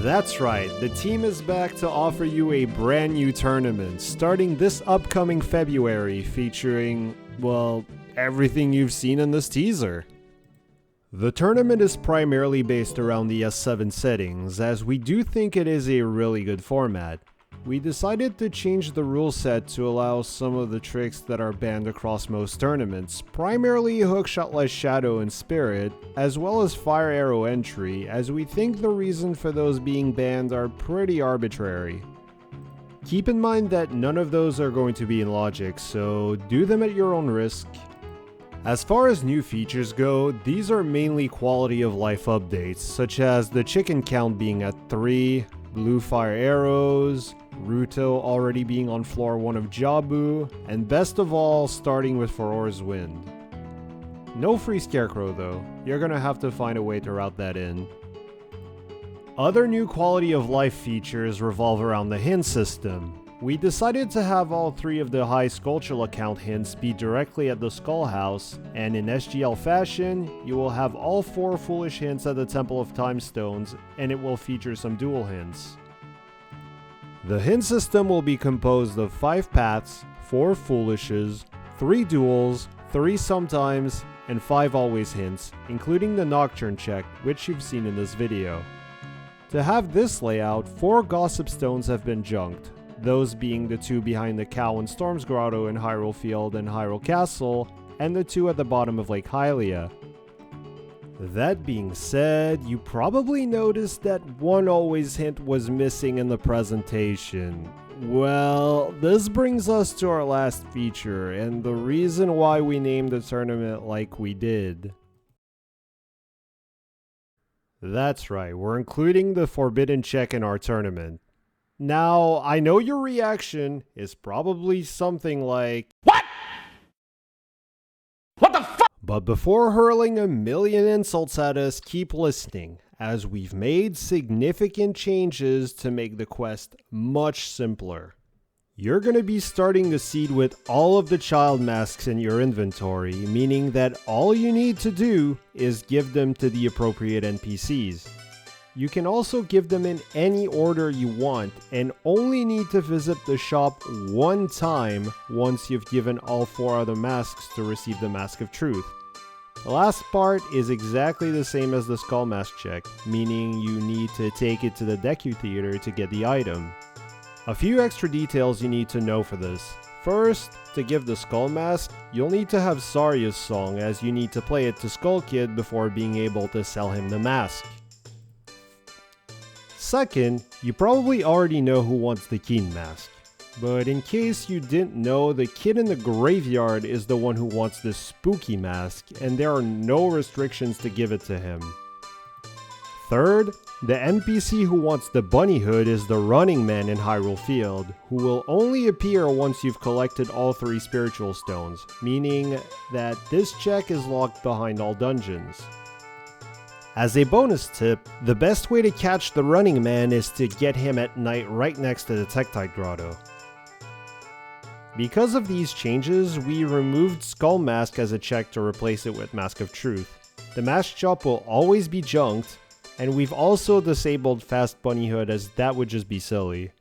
That's right, the team is back to offer you a brand new tournament starting this upcoming February featuring, well, everything you've seen in this teaser. The tournament is primarily based around the S7 settings, as we do think it is a really good format. We decided to change the rule set to allow some of the tricks that are banned across most tournaments, primarily Hookshotless Shadow and Spirit, as well as Fire Arrow entry, as we think the reason for those being banned are pretty arbitrary. Keep in mind that none of those are going to be in Logic, so do them at your own risk. As far as new features go, these are mainly quality of life updates, such as the chicken count being at 3, blue fire arrows, Ruto already being on floor 1 of Jabu, and best of all, starting with Furor's Wind. No free Scarecrow though, you're gonna have to find a way to route that in. Other new quality of life features revolve around the hint system. We decided to have all 3 of the high Skulltula account hints be directly at the Skull House, and in SGL fashion, you will have all 4 foolish hints at the Temple of Time Stones, and it will feature some dual hints. The hint system will be composed of 5 paths, 4 foolishes, 3 duels, 3 sometimes, and 5 always hints, including the Nocturne check, which you've seen in this video. To have this layout, 4 Gossip Stones have been junked, those being the 2 behind the Cow and Storm's Grotto in Hyrule Field and Hyrule Castle, and the 2 at the bottom of Lake Hylia. That being said, you probably noticed that one always hint was missing in the presentation. Well, this brings us to our last feature, and the reason why we named the tournament like we did. That's right, we're including the Forbidden Check in our tournament. Now, I know your reaction is probably something like, "What? What the fuck?" But before hurling a million insults at us, keep listening, as we've made significant changes to make the quest much simpler. You're going to be starting the seed with all of the child masks in your inventory, meaning that all you need to do is give them to the appropriate NPCs. You can also give them in any order you want and only need to visit the shop one time once you've given all 4 other masks to receive the Mask of Truth. The last part is exactly the same as the Skull Mask check, meaning you need to take it to the Deku Theater to get the item. A few extra details you need to know for this. First, to give the Skull Mask, you'll need to have Saria's song, as you need to play it to Skull Kid before being able to sell him the mask. Second, you probably already know who wants the Keen mask, but in case you didn't know, the kid in the graveyard is the one who wants this spooky mask, and there are no restrictions to give it to him. Third, the NPC who wants the bunny hood is the Running Man in Hyrule Field, who will only appear once you've collected all 3 spiritual stones, meaning that this check is locked behind all dungeons. As a bonus tip, the best way to catch the Running Man is to get him at night right next to the Tektite Grotto. Because of these changes, we removed Skull Mask as a check to replace it with Mask of Truth. The mask shop will always be junked, and we've also disabled Fast Bunny Hood, as that would just be silly.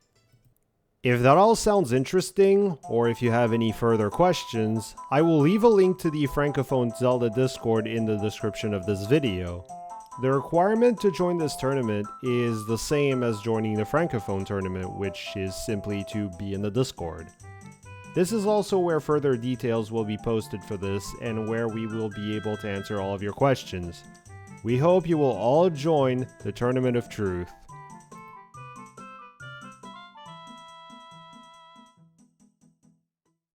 If that all sounds interesting, or if you have any further questions, I will leave a link to the Francophone Zelda Discord in the description of this video. The requirement to join this tournament is the same as joining the Francophone tournament, which is simply to be in the Discord. This is also where further details will be posted for this, and where we will be able to answer all of your questions. We hope you will all join the Tournament of Truth.